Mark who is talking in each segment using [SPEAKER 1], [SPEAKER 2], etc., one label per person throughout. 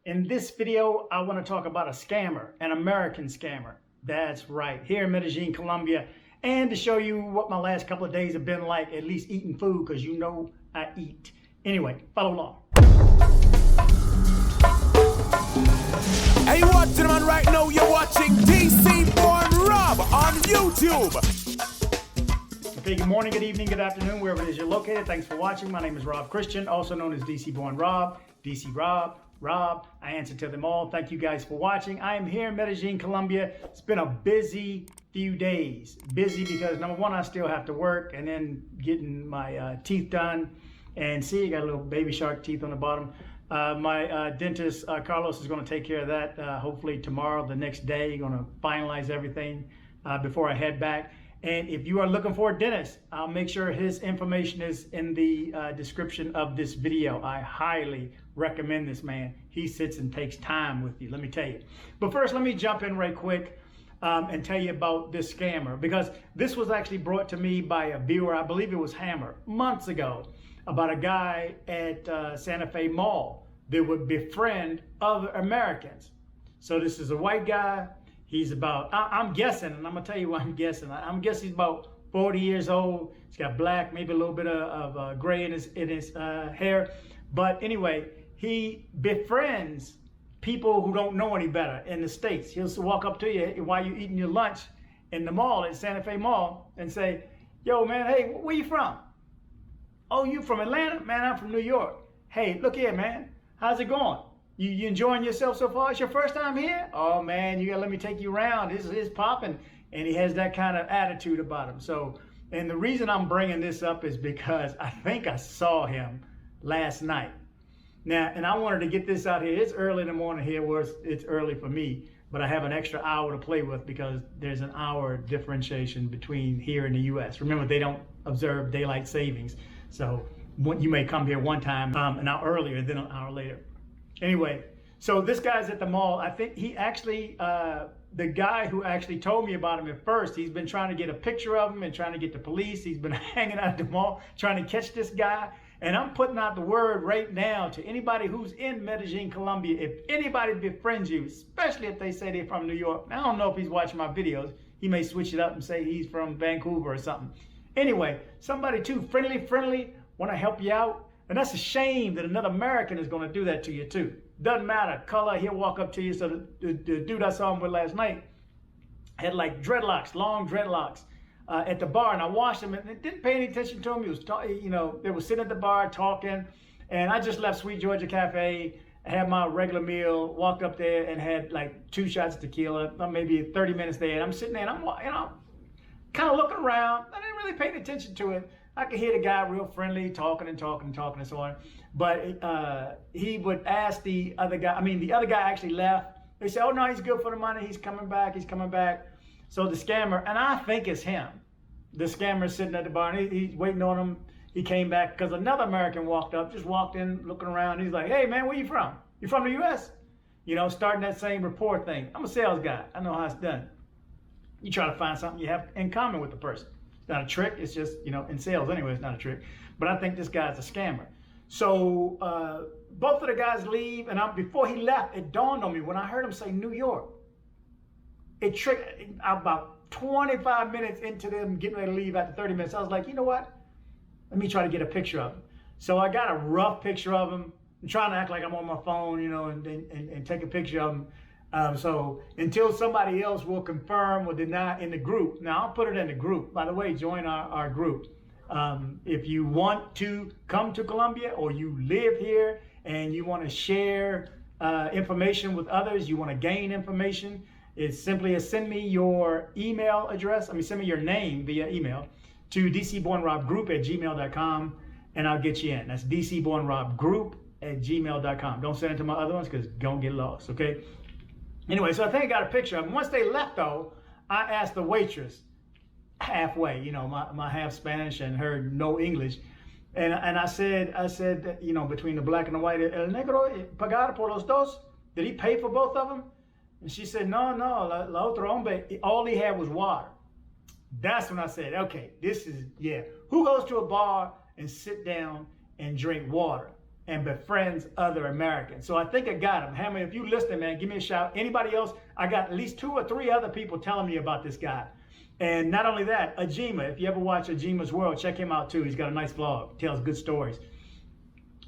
[SPEAKER 1] In this video, I want to talk about a scammer, an American scammer. That's right, here in Medellin, Colombia, and to show you what my last couple of days have been like, at least eating food, because you know I eat. Anyway, follow along.
[SPEAKER 2] Hey, you watching, man, right now? You're watching dcbornrob on YouTube.
[SPEAKER 1] Okay, good morning, good evening, good afternoon, wherever it is you're located. Thanks for watching. My name is Rob Christian, also known as dcbornrob, DC Rob. I answer to them all. Thank you guys for watching. I am here in Medellin, Colombia. It's been a busy few days. Busy because number one, I still have to work, and then getting my teeth done. And see, you got a little baby shark teeth on the bottom. My dentist, Carlos, is going to take care of that hopefully tomorrow, the next day. Going to finalize everything before I head back. And if you are looking for a dentist, I'll make sure his information is in the description of this video. I highly recommend this man. He sits and takes time with you, let me tell you. But first, let me jump in right quick and tell you about this scammer, because this was actually brought to me by a viewer, I believe it was Hammer, months ago, about a guy at Santa Fe Mall that would befriend other Americans. So this is a white guy. He's about, I'm guessing, and I'm gonna tell you what I'm guessing. I'm guessing he's about 40 years old. He's got black, maybe a little bit of gray in his hair. But anyway, he befriends people who don't know any better in the States. He'll walk up to you while you're eating your lunch in the mall, at Santa Fe Mall, and say, yo man, hey, where you from? Oh, you from Atlanta? Man, I'm from New York. Hey, look here, man. How's it going? You enjoying yourself so far? It's your first time here? Oh man, you gotta let me take you around. This is popping. And he has that kind of attitude about him. So, and the reason I'm bringing this up is because I think I saw him last night. Now, and I wanted to get this out here. It's early in the morning here, where it's early for me, but I have an extra hour to play with because there's an hour differentiation between here and the US. Remember, they don't observe daylight savings. So you may come here one time an hour earlier, then an hour later. Anyway, so this guy's at the mall. I think he actually, the guy who actually told me about him at first, he's been trying to get a picture of him and trying to get the police. He's been hanging out at the mall trying to catch this guy. And I'm putting out the word right now to anybody who's in Medellin, Colombia. If anybody befriends you, especially if they say they're from New York. Now, I don't know if he's watching my videos. He may switch it up and say he's from Vancouver or something. Anyway, somebody too friendly, want to help you out. And that's a shame that another American is going to do that to you too. Doesn't matter, color, he'll walk up to you. So the dude I saw him with last night had like dreadlocks, long dreadlocks at the bar. And I watched him and didn't pay any attention to him. He was, they were sitting at the bar talking. And I just left Sweet Georgia Cafe, had my regular meal, walked up there and had like 2 shots of tequila, maybe 30 minutes there. And I'm sitting there and I'm, kind of looking around. I didn't really pay attention to it. I could hear the guy real friendly, talking and so on. But he would ask the other guy, the other guy actually left. They said, oh no, he's good for the money. He's coming back. So the scammer, and I think it's him. The scammer sitting at the bar and he's waiting on him. He came back because another American walked in, looking around. He's like, hey man, where you from? You from the US? Starting that same rapport thing. I'm a sales guy. I know how it's done. You try to find something you have in common with the person. Not a trick, it's just, in sales anyway, it's not a trick. But I think this guy's a scammer. So both of the guys leave, and before he left, it dawned on me when I heard him say New York. It triggered about 25 minutes into them getting ready to leave after 30 minutes. I was like, you know what? Let me try to get a picture of him. So I got a rough picture of him. I'm trying to act like I'm on my phone, and take a picture of him. So until somebody else will confirm or deny in the group, now I'll put it in the group. By the way, join our group. If you want to come to Colombia or you live here and you want to share information with others, you want to gain information, it's simply send me your email address. Send me your name via email to dcbornrobgroup@gmail.com and I'll get you in. That's dcbornrobgroup@gmail.com. Don't send it to my other ones because don't get lost, okay? Anyway, so I think I got a picture of them. Once they left, though, I asked the waitress halfway, my half Spanish and her no English. And I said, between the black and the white, el negro pagar por los dos? Did he pay for both of them? And she said, no, la otro hombre, all he had was water. That's when I said, okay, this is, yeah. Who goes to a bar and sit down and drink water? and befriends other Americans. So I think I got him. Hammer, if you listening, man, give me a shout. Anybody else? I got at least 2 or 3 other people telling me about this guy. And not only that, Ajima, if you ever watch Ajima's World, check him out too. He's got a nice vlog, tells good stories.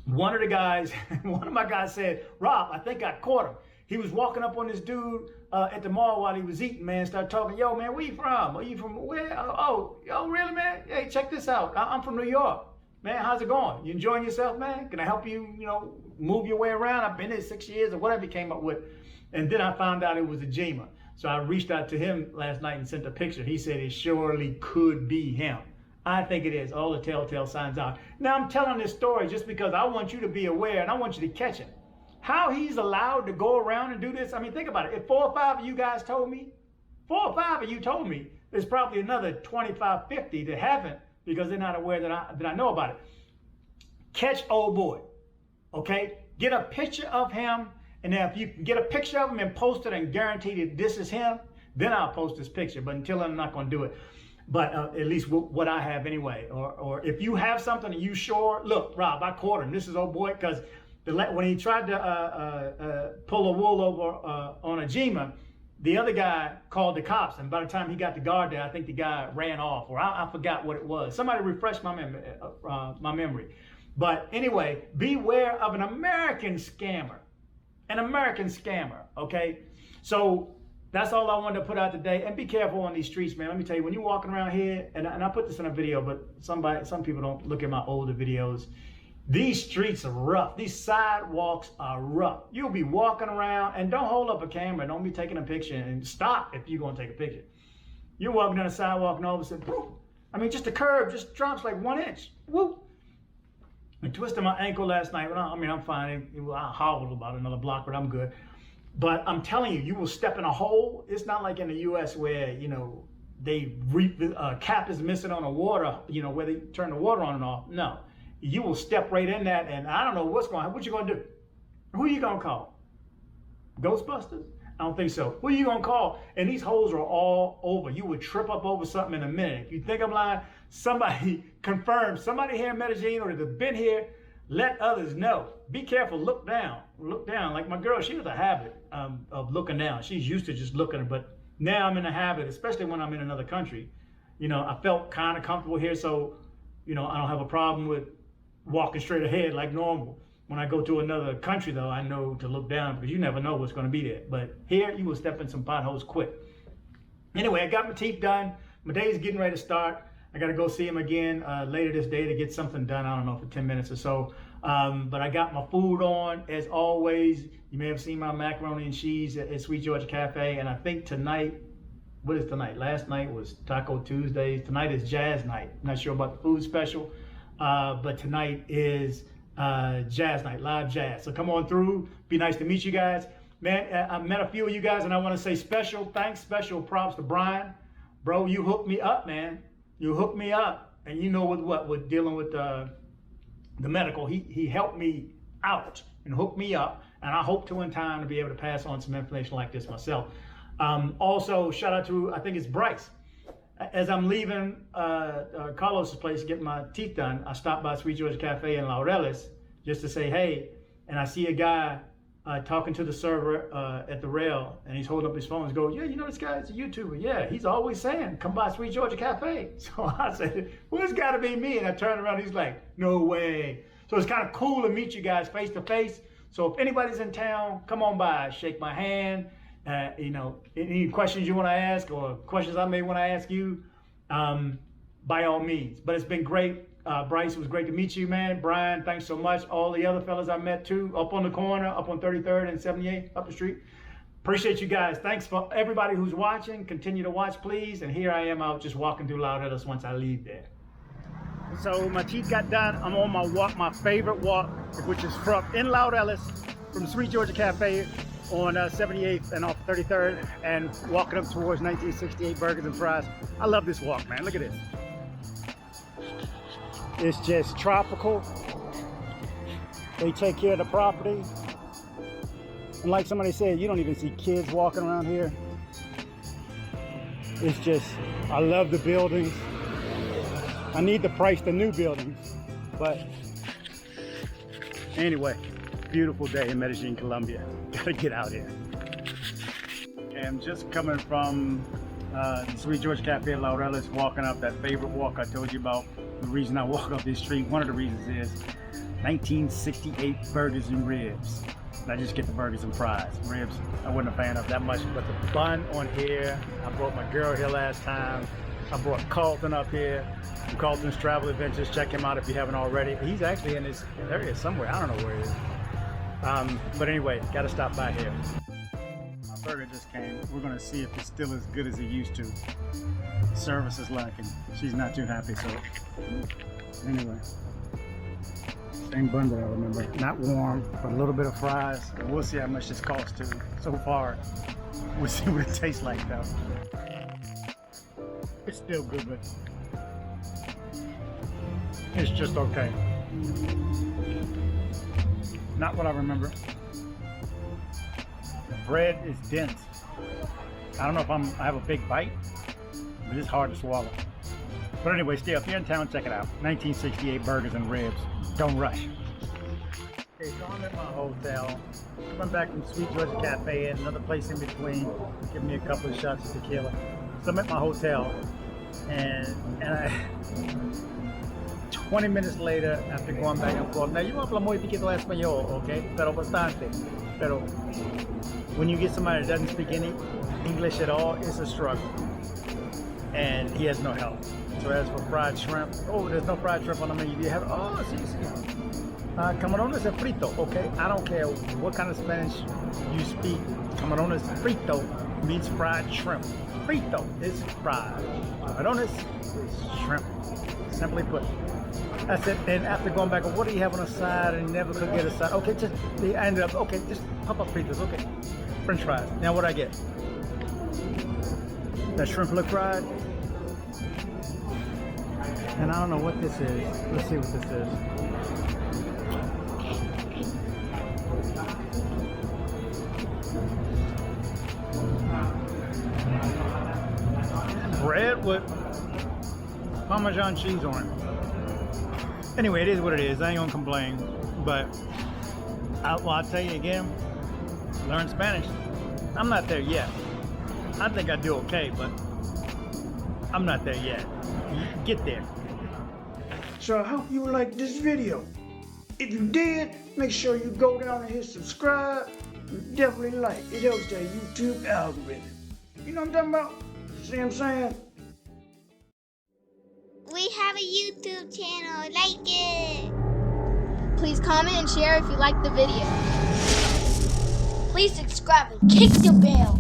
[SPEAKER 1] One of my guys said, Rob, I think I caught him. He was walking up on this dude at the mall while he was eating, man, started talking, yo, man, where you from? Are you from where? Oh, really, man? Hey, check this out. I'm from New York. Man, how's it going? You enjoying yourself, man? Can I help you, move your way around? I've been here 6 years or whatever he came up with. And then I found out it was Ajima. So I reached out to him last night and sent a picture. He said it surely could be him. I think it is. All the telltale signs are. Now I'm telling this story just because I want you to be aware and I want you to catch him. How he's allowed to go around and do this? I mean, think about it. If 4 or 5 of you guys told me, 4 or 5 of you told me, there's probably another 25, 50 that haven't because they're not aware that I know about it. Catch old boy, okay? Get a picture of him, and then if you can get a picture of him and post it and guarantee that this is him, then I'll post this picture. But until then, I'm not going to do it. But at least what I have anyway. Or if you have something and you sure, look, Rob, I caught him. This is old boy because when he tried to pull a wool over on Ajima, the other guy called the cops, and by the time he got the guard there, I think the guy ran off, or I forgot what it was. Somebody refresh my memory. But anyway, beware of an American scammer. An American scammer, okay? So that's all I wanted to put out today. And be careful on these streets, man. Let me tell you, when you're walking around here, and I put this in a video, but some people don't look at my older videos. These streets are rough. These sidewalks are rough. You'll be walking around, and don't hold up a camera. Don't be taking a picture, and stop if you're going to take a picture. You're walking down the sidewalk, and all of a sudden, boom. I mean, just the curb just drops like 1 inch. Whoop. I twisted my ankle last night. I'm fine. I hobbled about another block, but I'm good. But I'm telling you, you will step in a hole. It's not like in the U.S. where, they cap is missing on the water, where they turn the water on and off. No. You will step right in that, and I don't know what's going to happen. What you going to do? Who are you going to call? Ghostbusters? I don't think so. Who are you going to call? And these holes are all over. You would trip up over something in a minute. If you think I'm lying, somebody confirm. Somebody here in Medellin or that's been here, let others know. Be careful. Look down. Look down. Like my girl, she has a habit of looking down. She's used to just looking, but now I'm in a habit, especially when I'm in another country. I felt kind of comfortable here, so, I don't have a problem with walking straight ahead like normal. When I go to another country, though, I know to look down because you never know what's going to be there. But here, you will step in some potholes quick. Anyway, I got my teeth done. My day's getting ready to start. I got to go see him again later this day to get something done. I don't know, for 10 minutes or so. But I got my food on, as always. You may have seen my macaroni and cheese at Sweet Georgia Cafe. And I think tonight, what is tonight? Last night was Taco Tuesdays. Tonight is Jazz Night. I'm not sure about the food special. But tonight is Jazz Night, live jazz. So come on through. Be nice to meet you guys. Man, I met a few of you guys, and I want to say special thanks, special props to Brian. Bro, you hooked me up, man. You hooked me up. And with dealing with the medical, he helped me out and hooked me up. And I hope to in time to be able to pass on some information like this myself. Also, shout out to, I think it's Bryce. As I'm leaving Carlos's place to get my teeth done, I stopped by Sweet Georgia Cafe in Laureles just to say hey, and I see a guy talking to the server at the rail, and he's holding up his phone and goes, yeah, this guy's a YouTuber. Yeah, he's always saying, come by Sweet Georgia Cafe. So I said, well, it's got to be me. And I turned around, he's like, no way. So it's kind of cool to meet you guys face to face. So if anybody's in town, come on by, shake my hand. Any questions you want to ask or questions I may want to ask you, by all means. But it's been great. Bryce, it was great to meet you, man. Brian, thanks so much. All the other fellas I met too, up on the corner, up on 33rd and 78th, up the street. Appreciate you guys. Thanks for everybody who's watching. Continue to watch, please. And here I am out just walking through Laureles once I leave there. So my teeth got done. I'm on my walk, my favorite walk, which is in Laureles, from Sweet Georgia Cafe on 78th and off 33rd, and walking up towards 1968 Burgers and Fries. I love this walk, man. Look at this. It's just tropical. They take care of the property. And like somebody said, you don't even see kids walking around here. It's just, I love the buildings. I need to price the new buildings, but Anyway, beautiful day in Medellin, Colombia. Gotta get out here. And I'm just coming from Sweet George Cafe at Laureles, walking up that favorite walk I told you about. The reason I walk up this street, one of the reasons is 1968 burgers and ribs. And I just get the burgers and fries. Ribs, I wasn't a fan of that much, but the bun on here, I brought my girl here last time. I brought Carlton up here from Carlton's Travel Adventures. Check him out if you haven't already. He's actually in this area somewhere. I don't know where he is. But anyway, gotta stop by here. My burger just came. We're gonna see if it's still as good as it used to. Service is lacking. She's not too happy, so anyway. Same bun that I remember. Not warm, but a little bit of fries. We'll see how much this costs too. So far, we'll see what it tastes like though. It's still good, but it's just okay. Not what I remember. The bread is dense. I don't know if I have a big bite, but it's hard to swallow. But anyway, stay up here in town, check it out. 1968 burgers and ribs. Don't rush. Okay, so I'm at my hotel. Coming back from Sweet George Cafe and another place in between. Give me a couple of shots of tequila. So I'm at my hotel, and 20 minutes later, after going back and forth. Now, yo hablo muy poquito español, okay? Pero bastante. Pero when you get somebody that doesn't speak any English at all, it's a struggle. And he has no help. So as for fried shrimp, oh, there's no fried shrimp on the menu. Do you have, oh, sí, sí. Camarones es frito, okay? I don't care what kind of Spanish you speak. Camarones frito means fried shrimp. Frito is fried. Camarones is shrimp. Simply put. That's it. And after going back, what do you have on the side? And never could get a side. Okay, just, I ended up, okay, just pop up fritos, okay. French fries. Now what I get? That shrimp look fried. And I don't know what this is. Let's see what this is. Bread with Parmesan cheese on it. Anyway, it is what it is. I ain't gonna complain. But I'll tell you again, learn Spanish. I'm not there yet. I think I do okay, but I'm not there yet. Get there.
[SPEAKER 3] So I hope you liked this video. If you did, make sure you go down and hit subscribe. And definitely like. It helps that YouTube algorithm. You know what I'm talking about? See what I'm saying?
[SPEAKER 4] We have a YouTube channel. Like it.
[SPEAKER 5] Please comment and share if you liked the video. Please subscribe and kick the bell.